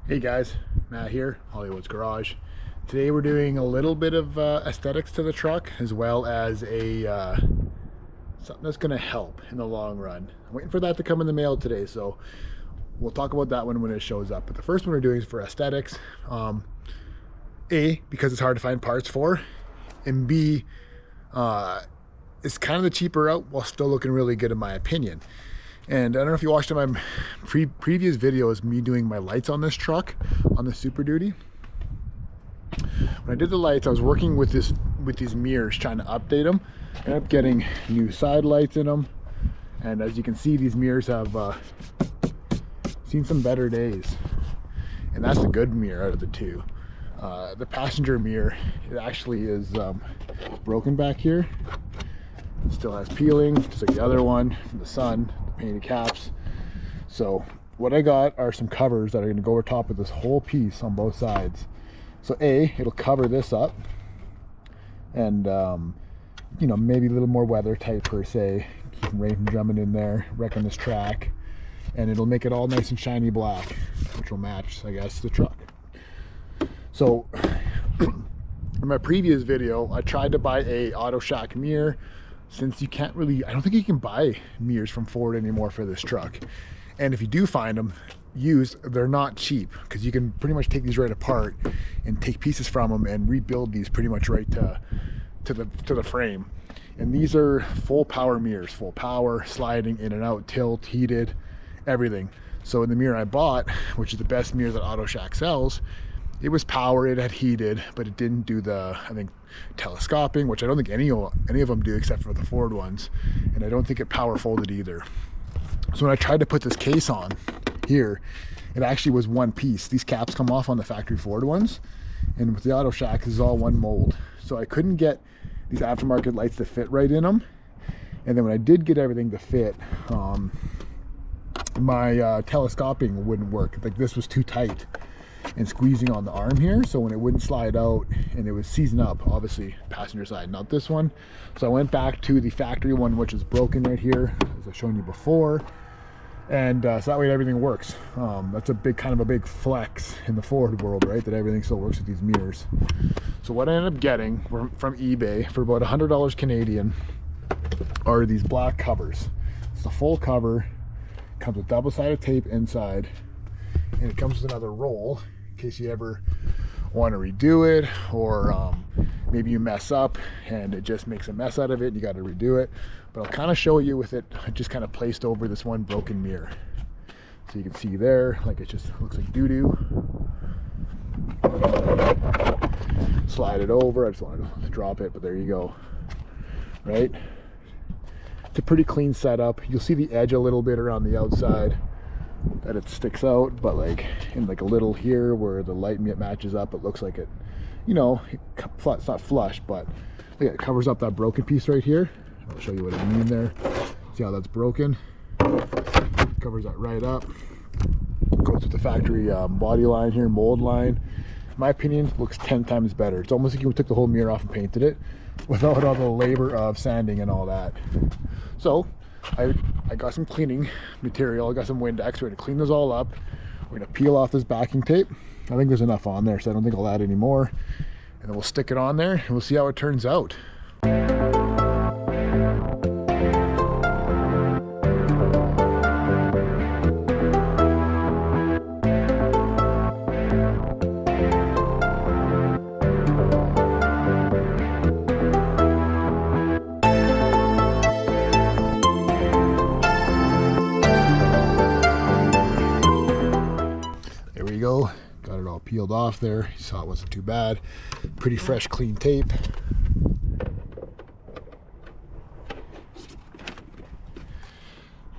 Hey guys, Matt here, Hollywood's Garage. Today we're doing a little bit of aesthetics to the truck, as well as something that's going to help in the long run. I'm waiting for that to come in the mail today, so we'll talk about that one when it shows up. But the first one we're doing is for aesthetics. A, because it's hard to find parts for, and B, it's kind of the cheaper route while still looking really good in my opinion. And I don't know if you watched my previous videos, me doing my lights on this truck, on the Superduty. When I did the lights, I was working with these mirrors, trying to update them. I ended up getting new side lights in them. And as you can see, these mirrors have seen some better days. And that's the good mirror out of the two. The passenger mirror, it actually is broken back here. It still has peeling, just like the other one from the sun. Painted caps. So what I got are some covers that are going to go over top of this whole piece on both sides. So A, it'll cover this up, and you know, maybe a little more weather tight per se, keep rain from jumping in there, wrecking this track, and it'll make it all nice and shiny black, which will match, I guess, the truck. So in my previous video, I tried to buy a auto shock mirror. Since you can't really, I don't think you can buy mirrors from Ford anymore for this truck. And if you do find them used, they're not cheap, because you can pretty much take these right apart and take pieces from them and rebuild these pretty much right to the frame. And these are full power mirrors, full power, sliding in and out, tilt, heated, everything. So in the mirror I bought, which is the best mirror that Auto Shack sells, it was power, it had heated, but it didn't do the, I think, telescoping, which I don't think any of them do except for the Ford ones. And I don't think it power folded either. So when I tried to put this case on here, it actually was one piece. These caps come off on the factory Ford ones. And with the Auto Shack, this is all one mold. So I couldn't get these aftermarket lights to fit right in them. And then when I did get everything to fit, my telescoping wouldn't work. Like, this was too tight and squeezing on the arm here, so when it wouldn't slide out, and it was seizing up, obviously passenger side, not this one. So I went back to the factory one, which is broken right here, as I've shown you before, and so that way everything works. That's a kind of a big flex in the Ford world, right, that everything still works with these mirrors. So what I ended up getting from eBay for about $100 Canadian are these black covers. It's the full cover, comes with double-sided tape inside, and it comes with another roll in case you ever want to redo it, or maybe you mess up and it just makes a mess out of it and you got to redo it. But I'll kind of show you with it just kind of placed over this one broken mirror, so you can see there, like, it just looks like doo-doo. Slide it over. I just wanted to drop it, but there you go. Right, it's a pretty clean setup. You'll see the edge a little bit around the outside that it sticks out, but like in like a little here where the light matches up, it looks like it, you know, it's not flush, but look, it covers up that broken piece right here. I'll show you what I mean there. See how that's broken? Covers that right up. Goes with the factory body line here, mold line. In my opinion, looks 10 times better. It's almost like you took the whole mirror off and painted it without all the labor of sanding and all that. So I got some cleaning material. I got some Windex. We're going to clean those all up. We're going to peel off this backing tape. I think there's enough on there, so I don't think I'll add any more. And then we'll stick it on there and we'll see how it turns out. Go, got it all peeled off there. You saw it wasn't too bad. Pretty fresh, clean tape.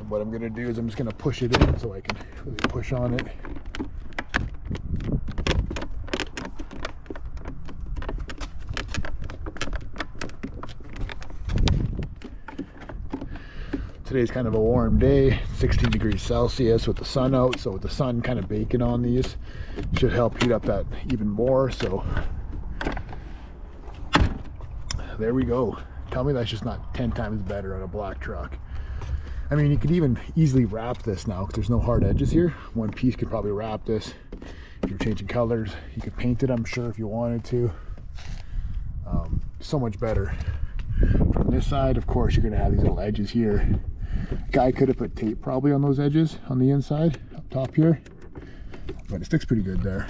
And what I'm going to do is I'm just going to push it in so I can really push on it. Today's kind of a warm day, 16 degrees Celsius with the sun out, so with the sun kind of baking on these, should help heat up that even more. So there we go. Tell me that's just not 10 times better on a black truck. I mean, you could even easily wrap this now because there's no hard edges here. One piece could probably wrap this If you're changing colors, you could paint it, I'm sure, if you wanted to. So much better. From this side, of course, you're going to have these little edges here. Guy could have put tape probably on those edges on the inside, up top here, but it sticks pretty good there.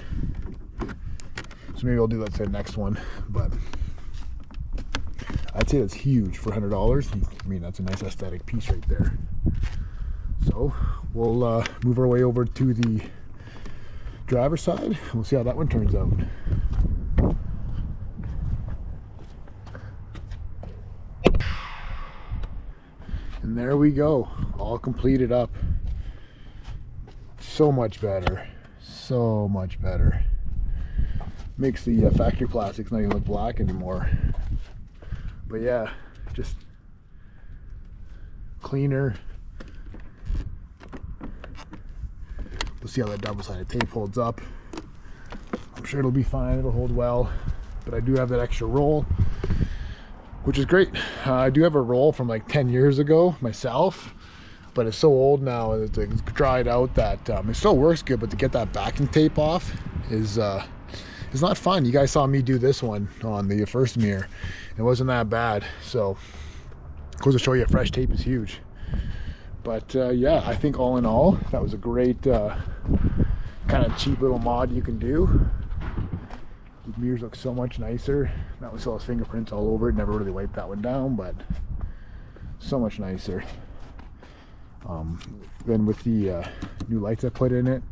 So maybe I'll do that to the next one, but I'd say that's huge for $100. I mean, that's a nice aesthetic piece right there. So we'll move our way over to the driver's side. We'll see how that one turns out. And there we go, all completed up. So much better, so much better. Makes the factory plastics not even look black anymore. But yeah, just cleaner. We'll see how that double-sided tape holds up. I'm sure it'll be fine, it'll hold well. But I do have that extra roll, which is great. I do have a roll from like 10 years ago myself, but it's so old now, it's dried out, that it still works good, but to get that backing tape off is not fun. You guys saw me do this one on the first mirror. It wasn't that bad. So goes to show you, fresh tape is huge. But yeah, I think all in all, that was a great kind of cheap little mod you can do. The mirrors look so much nicer. That one still has fingerprints all over it. Never really wiped that one down, but so much nicer. Then with the new lights I put in it,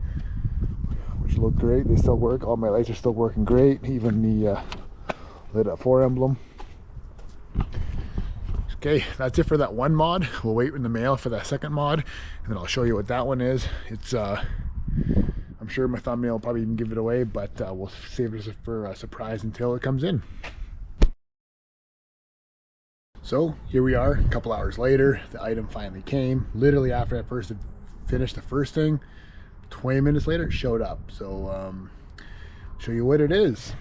which look great, they still work. All my lights are still working great, even the lit up 4 emblem. Okay, that's it for that one mod. We'll wait in the mail for that second mod, and then I'll show you what that one is. It's I'm sure my thumbnail will probably even give it away, but we'll save it for a surprise until it comes in. So here we are, a couple hours later. The item finally came. Literally after I first finished the first thing, 20 minutes later it showed up. So show you what it is.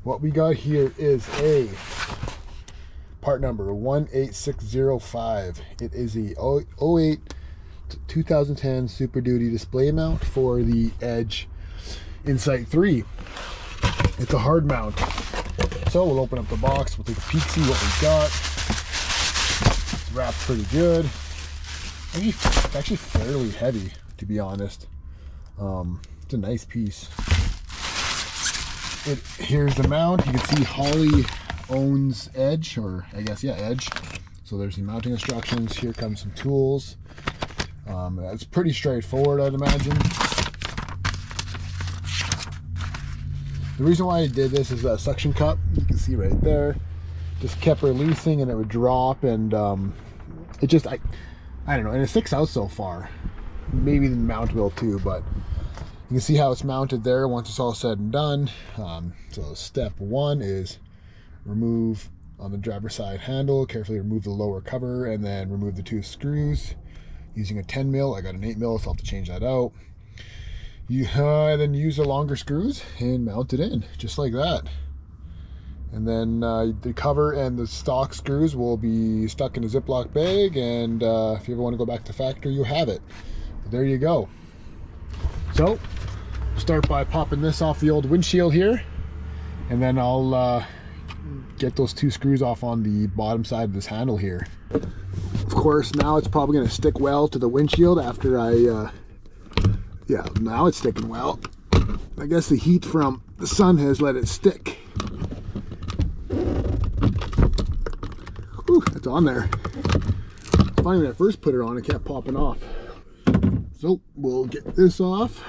What we got here is a part number 18605. It is a 08 2010 Superduty display mount for the Edge Insight 3. It's a hard mount. So we'll open up the box, we'll take a peek, see what we've got. It's wrapped pretty good. It's actually fairly heavy, to be honest. It's a nice piece. Here's the mount. You can see Holly owns Edge, or I guess, yeah, Edge. So there's the mounting instructions. Here comes some tools. That's pretty straightforward, I'd imagine. The reason why I did this is that suction cup, you can see right there, just kept releasing and it would drop, and it just, I don't know, and it sticks out so far. Maybe the mount will too, but you can see how it's mounted there once it's all said and done. So step one is remove on the driver's side handle, carefully remove the lower cover, and then remove the 2 screws using a 10 mil. I got an 8 mil, so I'll have to change that out. You then use the longer screws and mount it in just like that, and then the cover and the stock screws will be stuck in a Ziploc bag, and if you ever want to go back to factory, you have it. But there you go. So start by popping this off the old windshield here, and then I'll get those 2 screws off on the bottom side of this handle here. Of course, now it's probably going to stick well to the windshield after I yeah, now it's sticking well. I guess the heat from the sun has let it stick. Ooh, it's on there. Funny, when I first put it on, it kept popping off. So we'll get this off.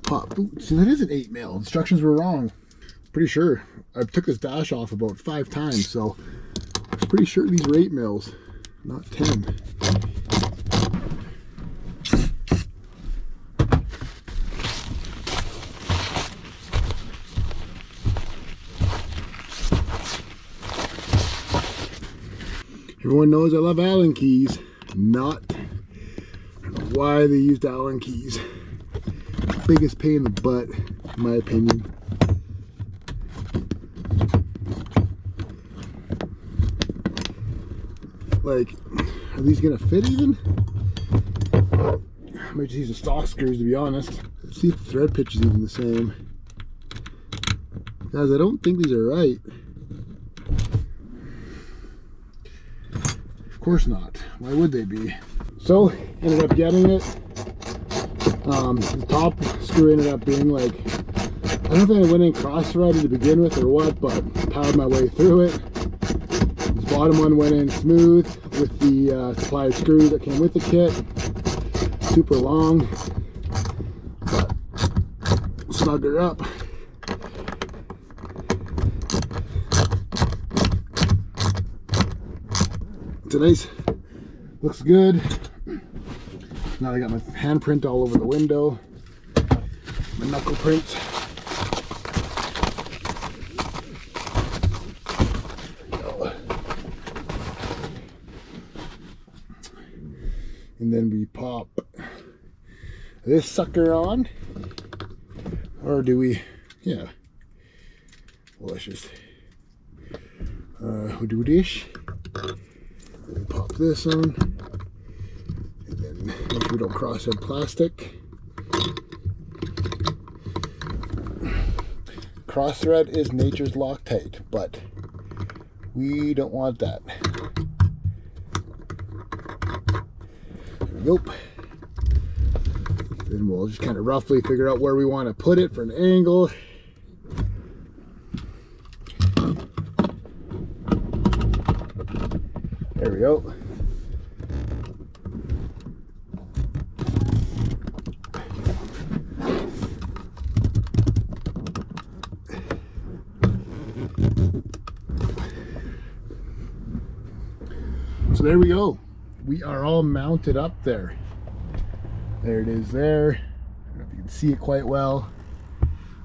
Pop. Ooh, see, that is an 8 mil. Instructions were wrong. Pretty sure. I took this dash off about 5 times, so I'm pretty sure these are 8 mils, not 10. Everyone knows I love Allen keys. I don't know why they used Allen keys. Biggest pain in the butt, in my opinion. Like, are these gonna fit even? I might just use the stock screws, to be honest. Let's see if the thread pitch is even the same. Guys, I don't think these are right. Of course not. Why would they be? So, ended up getting it. The top screw ended up being like, I don't think I went in cross-threaded to begin with or what, but powered my way through it. This bottom one went in smooth with the supplied screws that came with the kit. Super long, but snug her up. It's a nice, looks good. Now I got my handprint all over the window, my knuckle print. And then we pop this sucker on, or do we? Yeah. Well, let's just we do this. We pop this on, and then make sure we don't cross-head plastic. Cross thread is nature's Loctite, but we don't want that. Nope. Then we'll just kind of roughly figure out where we want to put it for an angle. There we go. So there we go. We are all mounted up there. There it is there. I don't know if you can see it quite well,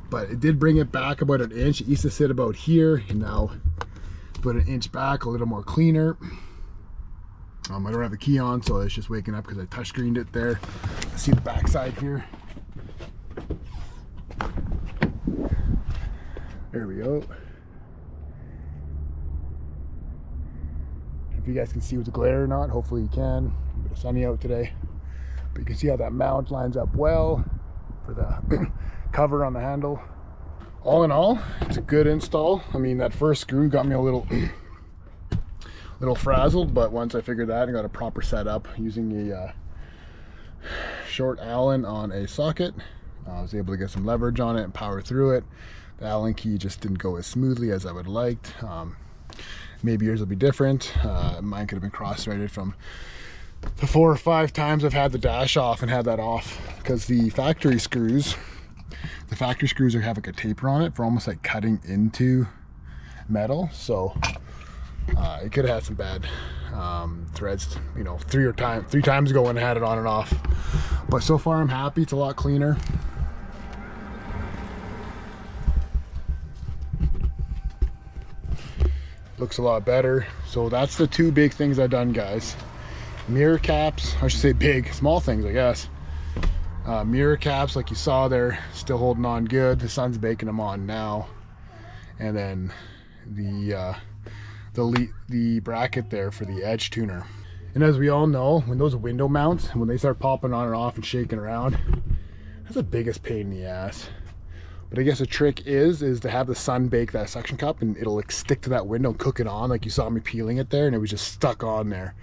but it did bring it back about an inch. It used to sit about here, and now put an inch back, a little more cleaner. I don't have the key on, so it's just waking up because I touchscreened it there. Let's see the back side here. There we go. If you guys can see with the glare or not, hopefully you can. A bit of sunny out today. But you can see how that mount lines up well for the cover on the handle. All in all, it's a good install. I mean, that first screw got me a little frazzled, but once I figured that and got a proper setup using a short Allen on a socket, I was able to get some leverage on it and power through it. The Allen key just didn't go as smoothly as I would have liked. Maybe yours will be different. Mine could have been cross-threaded from the 4 or 5 times I've had the dash off and had that off, because the factory screws have like a taper on it for almost like cutting into metal. So it could have had some bad threads, you know, three times ago when I had it on and off. But so far I'm happy. It's a lot cleaner. Looks a lot better. So that's the 2 big things I've done, guys. Mirror caps, I should say big, small things, I guess. Mirror caps, like you saw there, still holding on good. The sun's baking them on now. And then the bracket there for the edge tuner. And as we all know, when those window mounts, when they start popping on and off and shaking around, that's the biggest pain in the ass. But I guess the trick is to have the sun bake that suction cup, and it'll like stick to that window and cook it on, like you saw me peeling it there, and it was just stuck on there.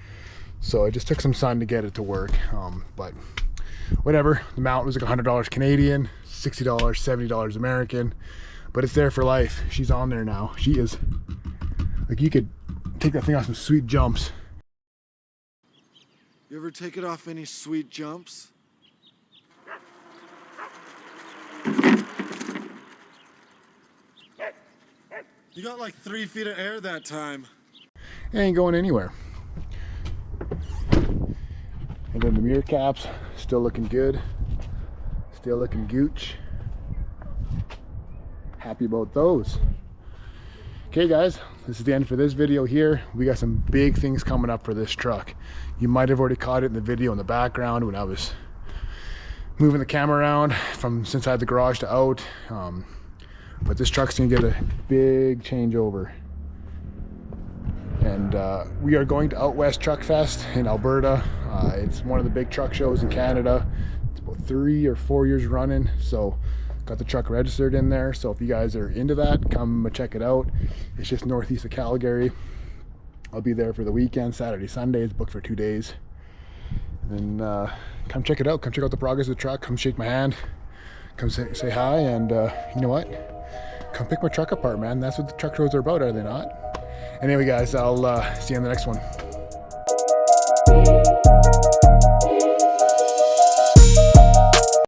So it just took some sun to get it to work. But whatever, the mount was like $100 Canadian, $60, $70 American, but it's there for life. She's on there now. She is, like, you could take that thing off some sweet jumps. You ever take it off any sweet jumps? You got like 3 feet of air that time. It ain't going anywhere. And then the mirror caps, still looking good. Still looking gooch. Happy about those. Okay guys, this is the end for this video here. We got some big things coming up for this truck. You might have already caught it in the video in the background when I was moving the camera around from inside the garage to out. But this truck's gonna get a big changeover. And we are going to Out West Truck Fest in Alberta. It's one of the big truck shows in Canada. It's about 3 or 4 years running. So got the truck registered in there. So if you guys are into that, come check it out. It's just northeast of Calgary. I'll be there for the weekend, Saturday, Sunday. It's booked for 2 days. And come check it out. Come check out the progress of the truck. Come shake my hand. Come say hi. And you know what? Come pick my truck apart, man. That's what the truck shows are about, are they not? Anyway, guys, I'll see you in the next one.